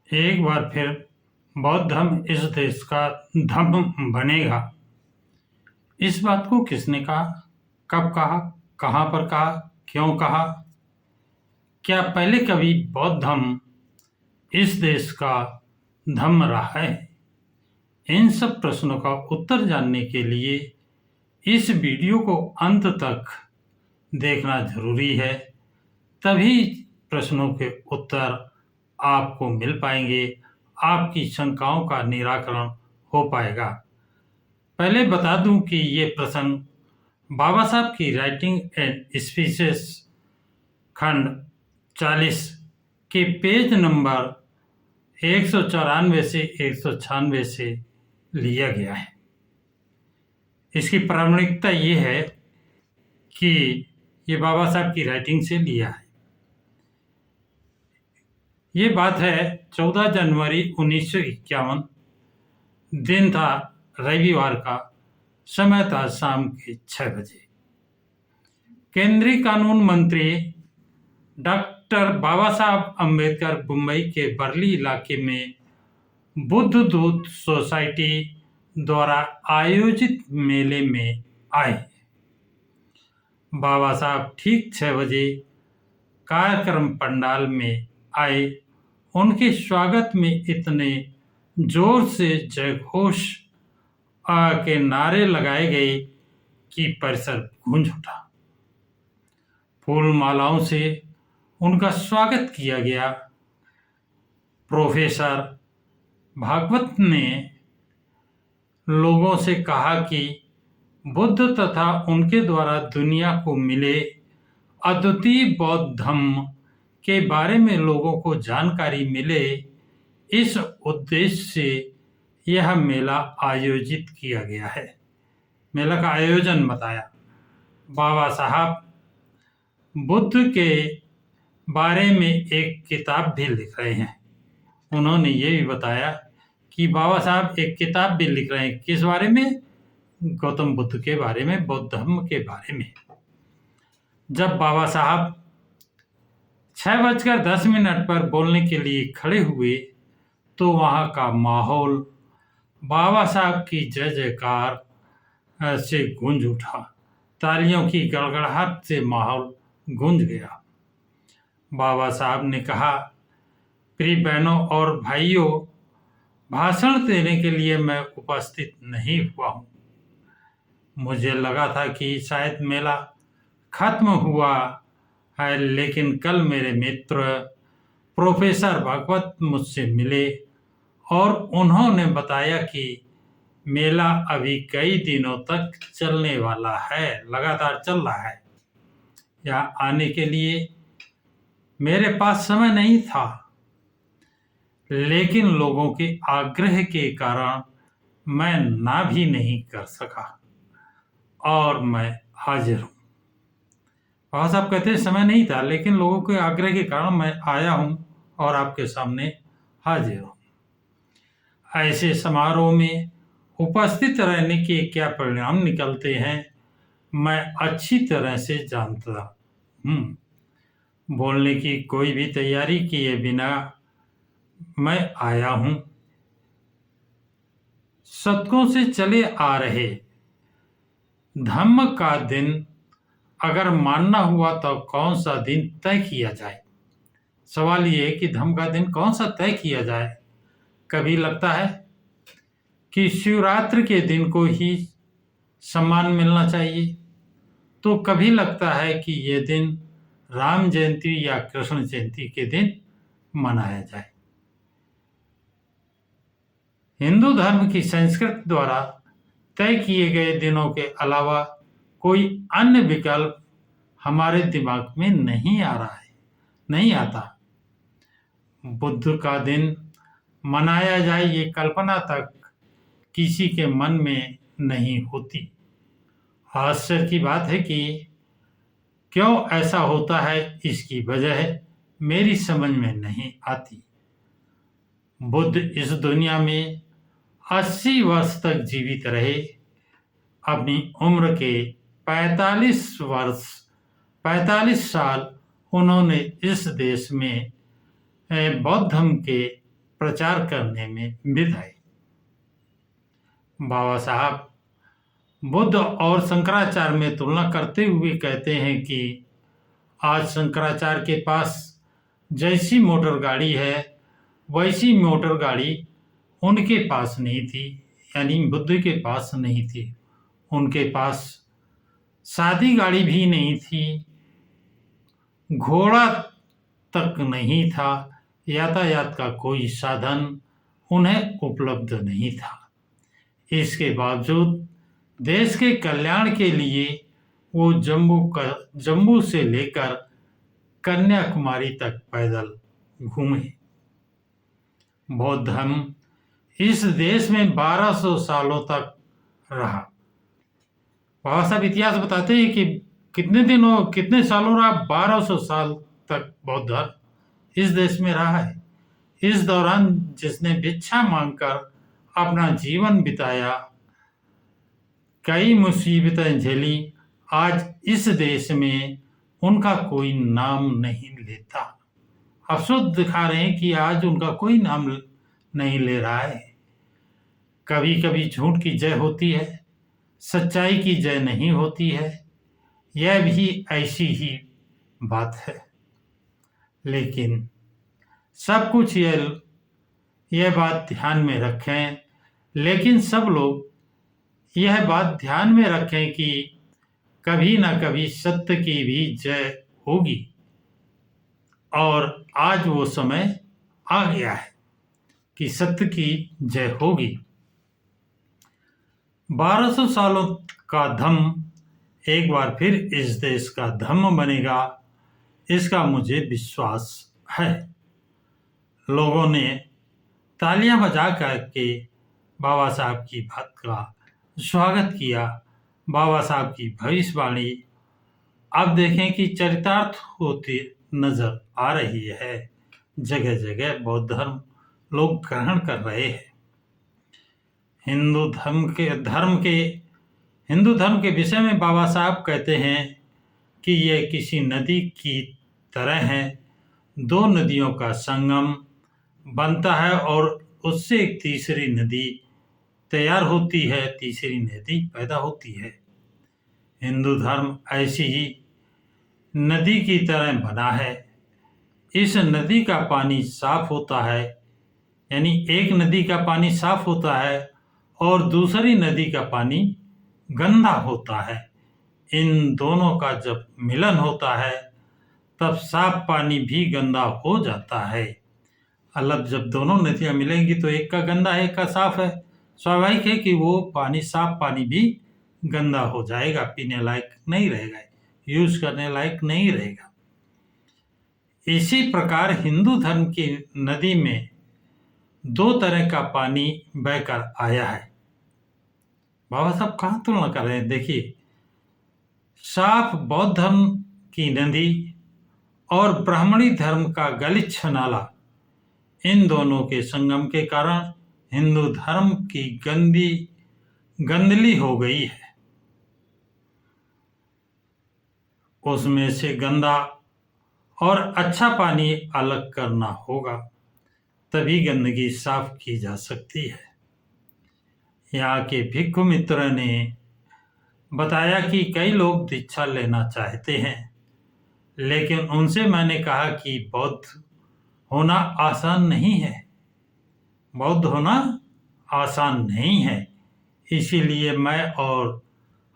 एक बार फिर बौद्ध धर्म इस देश का धर्म बनेगा। इस बात को किसने कहा, कब कहा, कहाँ पर कहा, क्यों कहा? क्या पहले कभी बौद्ध धर्म इस देश का धर्म रहा है? इन सब प्रश्नों का उत्तर जानने के लिए इस वीडियो को अंत तक देखना जरूरी है। तभी प्रश्नों के उत्तर आपको मिल पाएंगे, आपकी शंकाओं का निराकरण हो पाएगा। पहले बता दूं कि ये प्रसंग बाबा साहब की राइटिंग एंड स्पीचेस खंड 40 के पेज नंबर 194 से 196 से लिया गया है। इसकी प्रामाणिकता ये है कि ये बाबा साहब की राइटिंग से लिया है। ये बात है 14 जनवरी 1951, दिन था रविवार का, समय था शाम के 6 बजे। केंद्रीय कानून मंत्री डॉक्टर बाबा साहब अम्बेडकर मुंबई के बर्ली इलाके में बुद्ध दूत सोसाइटी द्वारा आयोजित मेले में आए। बाबा साहब ठीक 6 बजे कार्यक्रम पंडाल में आए। उनके स्वागत में इतने जोर से जयघोष के नारे लगाए गए कि परिसर गूंज उठा। फूल मालाओं से उनका स्वागत किया गया। प्रोफेसर भागवत ने लोगों से कहा कि बुद्ध तथा उनके द्वारा दुनिया को मिले अद्वितीय बौद्ध धर्म के बारे में लोगों को जानकारी मिले, इस उद्देश्य से यह मेला आयोजित किया गया है। मेला का आयोजन बताया। बाबा साहब बुद्ध के बारे में एक किताब भी लिख रहे हैं। उन्होंने ये भी बताया कि बाबा साहब एक किताब भी लिख रहे हैं। किस बारे में? गौतम बुद्ध के बारे में, बौद्ध धर्म के बारे में। जब बाबा साहब 6:10 पर बोलने के लिए खड़े हुए तो वहाँ का माहौल बाबा साहब की जय जयकार से गूंज उठा। तालियों की गड़गड़ाहट से माहौल गूंज गया। बाबा साहब ने कहा, प्रिय बहनों और भाइयों, भाषण देने के लिए मैं उपस्थित नहीं हुआ हूँ। मुझे लगा था कि शायद मेला खत्म हुआ है, लेकिन कल मेरे मित्र प्रोफेसर भागवत मुझसे मिले और उन्होंने बताया कि मेला अभी कई दिनों तक चलने वाला है, लगातार चल रहा है। यहाँ आने के लिए मेरे पास समय नहीं था, लेकिन लोगों के आग्रह के कारण मैं ना भी नहीं कर सका और मैं हाजिर हूँ। बाबा साहब कहते हैं समय नहीं था, लेकिन लोगों के आग्रह के कारण मैं आया हूँ और आपके सामने हाजिर हूँ। ऐसे समारोह में उपस्थित रहने के क्या परिणाम निकलते हैं, मैं अच्छी तरह से जानता हूँ। बोलने की कोई भी तैयारी किए बिना मैं आया हूँ। शतकों से चले आ रहे धम्म का दिन अगर मानना हुआ तो कौन सा दिन तय किया जाए? सवाल ये है कि धम्म का दिन कौन सा तय किया जाए। कभी लगता है कि शिवरात्रि के दिन को ही सम्मान मिलना चाहिए, तो कभी लगता है कि ये दिन राम जयंती या कृष्ण जयंती के दिन मनाया जाए। हिंदू धर्म की संस्कृति द्वारा तय किए गए दिनों के अलावा कोई अन्य विकल्प हमारे दिमाग में नहीं आ रहा है, नहीं आता। बुद्ध का दिन मनाया जाए ये कल्पना तक किसी के मन में नहीं होती। आश्चर्य की बात है कि क्यों ऐसा होता है, इसकी वजह मेरी समझ में नहीं आती। बुद्ध इस दुनिया में 80 वर्ष तक जीवित रहे। अपनी उम्र के 45 साल उन्होंने इस देश में बौद्ध धर्म के प्रचार करने में विधाई। बाबा साहब बुद्ध और शंकराचार्य में तुलना करते हुए कहते हैं कि आज शंकराचार्य के पास जैसी मोटर गाड़ी है वैसी मोटर गाड़ी उनके पास नहीं थी, यानी बुद्ध के पास नहीं थी। उनके पास सादी गाड़ी भी नहीं थी, घोड़ा तक नहीं था, यातायात का कोई साधन उन्हें उपलब्ध नहीं था। इसके बावजूद देश के कल्याण के लिए वो जम्मू से लेकर कन्याकुमारी तक पैदल घूमे। बौद्ध धर्म इस देश में 1200 सालों तक रहा। बाबा साहब इतिहास बताते हैं कि कितने सालों रहा? 1200 साल तक बौद्ध धर्म इस देश में रहा है। इस दौरान जिसने भिक्षा मांगकर अपना जीवन बिताया, कई मुसीबतें झेली, आज इस देश में उनका कोई नाम नहीं लेता। अफसोस दिखा रहे हैं कि आज उनका कोई नाम नहीं ले रहा है। कभी कभी झूठ की जय होती है, सच्चाई की जय नहीं होती है। यह भी ऐसी ही बात है। लेकिन सब कुछ यह बात ध्यान में रखें, लेकिन सब लोग यह बात ध्यान में रखें कि कभी ना कभी सत्य की भी जय होगी, और आज वो समय आ गया है कि सत्य की जय होगी। 1200 सालों का धम्म एक बार फिर इस देश का धम्म बनेगा, इसका मुझे विश्वास है। लोगों ने तालियां बजा करके बाबा साहब की बात का स्वागत किया। बाबा साहब की भविष्यवाणी अब देखें कि चरितार्थ होती नजर आ रही है। जगह जगह बौद्ध धर्म लोग ग्रहण कर रहे हैं। हिंदू धर्म के विषय में बाबा साहब कहते हैं कि यह किसी नदी की तरह है। दो नदियों का संगम बनता है और उससे एक तीसरी नदी तैयार होती है, तीसरी नदी पैदा होती है। हिंदू धर्म ऐसी ही नदी की तरह बना है। इस नदी का पानी साफ होता है, यानी एक नदी का पानी साफ होता है और दूसरी नदी का पानी गंदा होता है। इन दोनों का जब मिलन होता है तब साफ पानी भी गंदा हो जाता है। अलग जब दोनों नदियां मिलेंगी तो एक का गंदा है, एक का साफ है। स्वाभाविक है कि वो पानी, साफ पानी भी गंदा हो जाएगा, पीने लायक नहीं रहेगा, यूज करने लायक नहीं रहेगा। इसी प्रकार हिंदू धर्म की नदी में दो तरह का पानी बहकर आया है। बाबा साहब कहाँ तुलना कर रहे हैं? देखिए, साफ बौद्ध धर्म की नदी और ब्राह्मणी धर्म का गलिच्छ नाला, इन दोनों के संगम के कारण हिंदू धर्म की गंदली हो गई है। उसमें से गंदा और अच्छा पानी अलग करना होगा, तभी गंदगी साफ की जा सकती है। यहाँ के भिक्षु मित्र ने बताया कि कई लोग दीक्षा लेना चाहते हैं, लेकिन उनसे मैंने कहा कि बौद्ध होना आसान नहीं है। बौद्ध होना आसान नहीं है। इसीलिए मैं और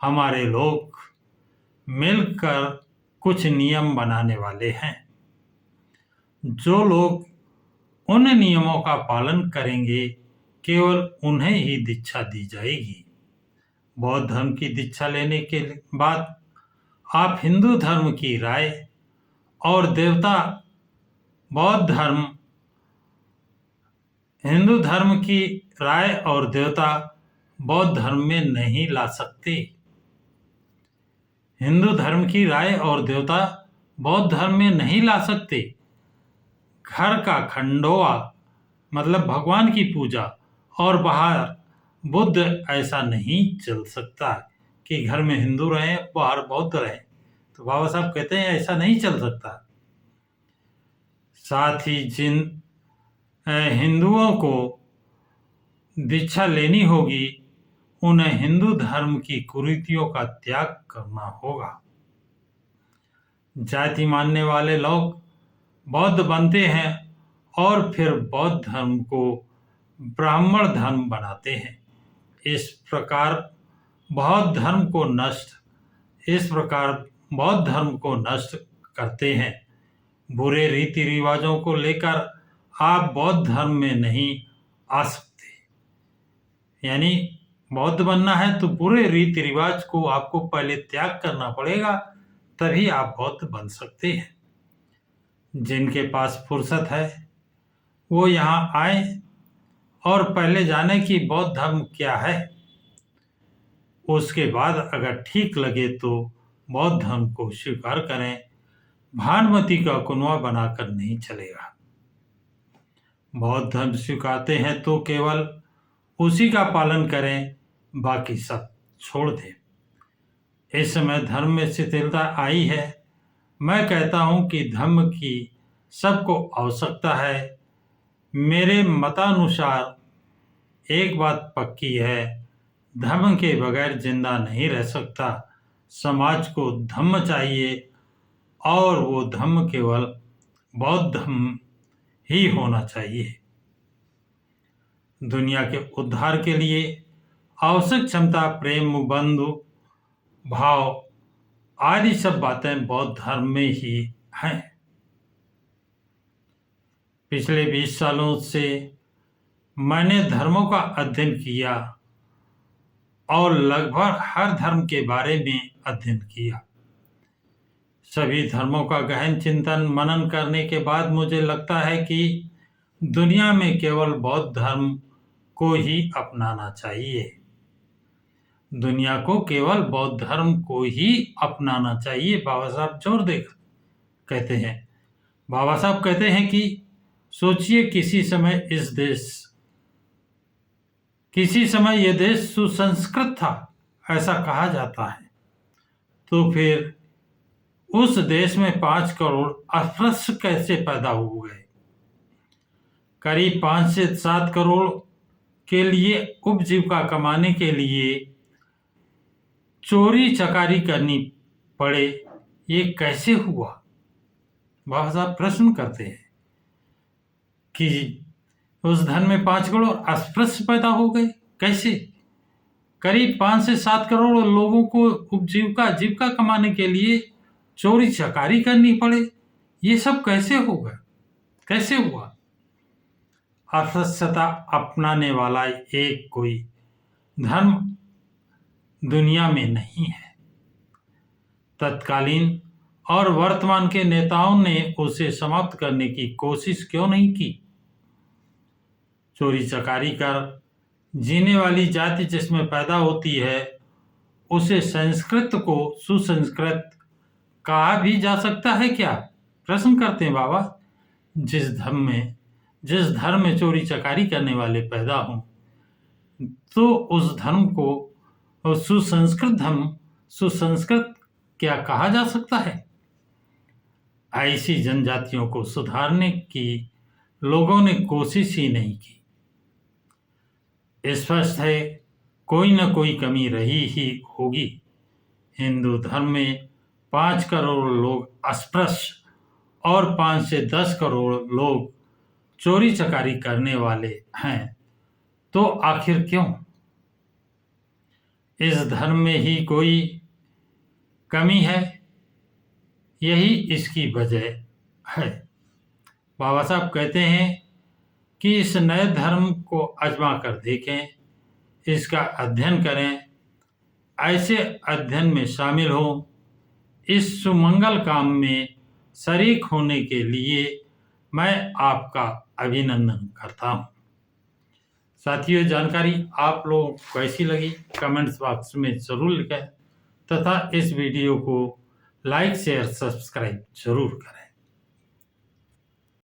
हमारे लोग मिलकर कुछ नियम बनाने वाले हैं। जो लोग उन नियमों का पालन करेंगे, केवल उन्हें ही दीक्षा दी जाएगी। बौद्ध धर्म की दीक्षा लेने के बाद आप हिंदू धर्म की राय और देवता हिंदू धर्म की राय और देवता बौद्ध धर्म में नहीं ला सकते। हिंदू धर्म की राय और देवता बौद्ध धर्म में नहीं ला सकते। घर का खंडोवा मतलब भगवान की पूजा और बाहर बुद्ध, ऐसा नहीं चल सकता कि घर में हिंदू रहे बाहर बौद्ध रहे। तो बाबा साहब कहते हैं ऐसा नहीं चल सकता। साथ ही हिंदुओं को दीक्षा लेनी होगी, उन्हें हिंदू धर्म की कुरीतियों का त्याग करना होगा। जाति मानने वाले लोग बौद्ध बनते हैं और फिर बौद्ध धर्म को ब्राह्मण धर्म बनाते हैं। इस प्रकार बौद्ध धर्म को नष्ट करते हैं। बुरे रीति रिवाजों को लेकर आप बौद्ध धर्म में नहीं आ सकते। यानी बौद्ध बनना है तो बुरे रीति रिवाज को आपको पहले त्याग करना पड़ेगा, तभी आप बौद्ध बन सकते हैं। जिनके पास फुर्सत है वो यहाँ आए और पहले जाने कि बौद्ध धर्म क्या है। उसके बाद अगर ठीक लगे तो बौद्ध धर्म को स्वीकार करें। भानुमति का कुनवा बनाकर नहीं चलेगा। बौद्ध धर्म स्वीकारते हैं तो केवल उसी का पालन करें, बाकी सब छोड़ दें। इस समय धर्म में शिथिलता आई है। मैं कहता हूं कि धर्म की सबको आवश्यकता है। मेरे मतानुसार एक बात पक्की है, धर्म के बगैर जिंदा नहीं रह सकता। समाज को धम्म चाहिए और वो धम्म केवल बौद्ध धम्म ही होना चाहिए। दुनिया के उद्धार के लिए आवश्यक क्षमता, प्रेम, बंधु भाव आदि सब बातें बौद्ध धर्म में ही हैं। पिछले 20 सालों से मैंने धर्मों का अध्ययन किया और लगभग हर धर्म के बारे में अध्ययन किया। सभी धर्मों का गहन चिंतन मनन करने के बाद मुझे लगता है कि दुनिया में केवल बौद्ध धर्म को ही अपनाना चाहिए। दुनिया को केवल बौद्ध धर्म को ही अपनाना चाहिए। बाबा साहब जोर देकर कहते हैं। बाबा साहब कहते हैं कि सोचिए किसी समय यह देश सुसंस्कृत था, ऐसा कहा जाता है, तो फिर उस देश में 5 करोड़ अस्पृश्य कैसे पैदा हो गए? करीब 5 से 7 करोड़ के लिए उपजीविका कमाने के लिए चोरी चकारी करनी पड़े, ये कैसे हुआ? बाबा साहब प्रश्न करते हैं कि उस धन में 5 करोड़ अस्पृश्य पैदा हो गए, कैसे? करीब 5 से 7 करोड़ लोगों को जीविका कमाने के लिए चोरी चकारी करनी पड़े, ये सब कैसे होगा? कैसे हुआ? अस्पृश्यता अपनाने वाला एक कोई धर्म दुनिया में नहीं है। तत्कालीन और वर्तमान के नेताओं ने उसे समाप्त करने की कोशिश क्यों नहीं की? चोरी चकारी कर जीने वाली जाति जिसमें पैदा होती है, उसे संस्कृत को सुसंस्कृत कहा भी जा सकता है क्या? प्रश्न करते हैं बाबा। जिस धर्म में चोरी चकारी करने वाले पैदा हों, तो उस धर्म को सुसंस्कृत क्या कहा जा सकता है? ऐसी जनजातियों को सुधारने की लोगों ने कोशिश ही नहीं की। स्पष्ट है कोई न कोई कमी रही ही होगी। हिंदू धर्म में 5 करोड़ लोग अस्पृश्य और 5 से 10 करोड़ लोग चोरी चकारी करने वाले हैं, तो आखिर क्यों? इस धर्म में ही कोई कमी है, यही इसकी वजह है। बाबा साहब कहते हैं कि इस नए धर्म को आजमा कर देखें, इसका अध्ययन करें, ऐसे अध्ययन में शामिल हो। इस सुमंगल काम में शरीक होने के लिए मैं आपका अभिनंदन करता हूं। साथियों, जानकारी आप लोगों को कैसी लगी कमेंट्स बॉक्स में ज़रूर लिखें तथा इस वीडियो को लाइक शेयर सब्सक्राइब जरूर करें।